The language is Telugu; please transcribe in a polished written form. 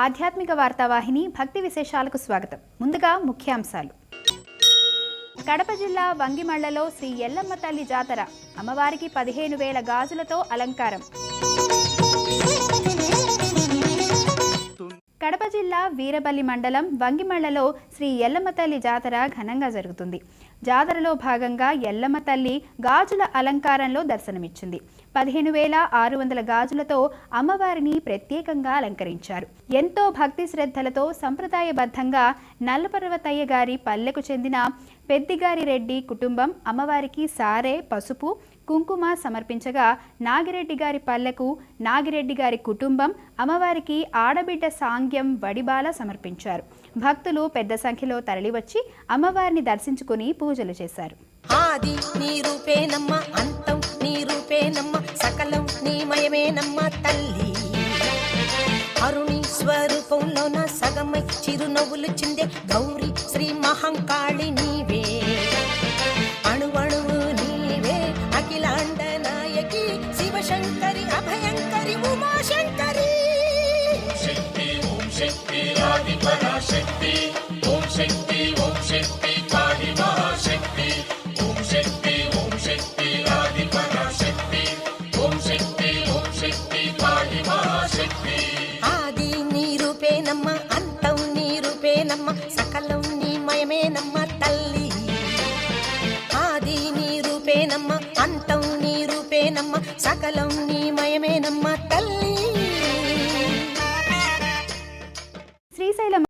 ఆధ్యాత్మిక వార్తావాహిని భక్తి విశేషాలకు స్వాగతం. ముందుగా ముఖ్యాంశాలు. కడప జిల్లా వంగిమళ్లలో శ్రీ ఎల్లమ్మ తల్లి జాతర. అమ్మవారికి 15,000 గాజులతో అలంకారం. కడప జిల్లా వీరబల్లి మండలం వంగిమళ్లలో శ్రీ ఎల్లమ్మ తల్లి జాతర ఘనంగా జరుగుతుంది. జాతరలో భాగంగా ఎల్లమ్మ తల్లి గాజుల అలంకారంలో దర్శనమిచ్చింది. 15,600 గాజులతో అమ్మవారిని ప్రత్యేకంగా అలంకరించారు. ఎంతో భక్తి శ్రద్ధలతో సంప్రదాయబద్ధంగా నల్లపర్వతయ్య గారి పల్లెకు చెందిన పెద్దిగారి రెడ్డి కుటుంబం అమ్మవారికి సారే, పసుపు, కుంకుమ సమర్పించగా, నాగిరెడ్డి గారి పల్లెకు నాగిరెడ్డి గారి కుటుంబం అమ్మవారికి ఆడబిడ్డ సాంగ్యం, వడిబాల సమర్పించారు. భక్తులు పెద్ద సంఖ్యలో తరలివచ్చి అమ్మవారిని దర్శించుకుని పూజలు చేశారు. ఆది నీ రూపేనమ్మ, అంతం నీ రూపేనమ్మ, సకలం నీ మయమేనమ్మ తల్లి. అరుణి స్వరూపంలోన సగమై చిరునవ్వులు చిందే గౌరీ శ్రీ మహంకాళి నీవే. అణువణువు నీవే అఖిలాండ నాయకి, శివశంకరి అభయంకరి ఉమాశంకరి. శక్తి ఓం శక్తి ఆది పరాశక్తి, ఓం శక్తి ఓం శక్తి కాళి మహాశక్తి. ఓం శక్తి ఆది పరాశక్తి, ఓం శక్తి కాళి మహాశక్తి. ఆది నీ రూపేనమ్మ, అంతం నీ రూపేనమ్మ, సకలం నీ మయమేనమ్మ తల్లి. ఆది నీ రూపేనమ్మ, అంతం నీ రూపేనమ్మ, సకలం నీ మయమేనమ్మ తల్లి. శ్రీశైలం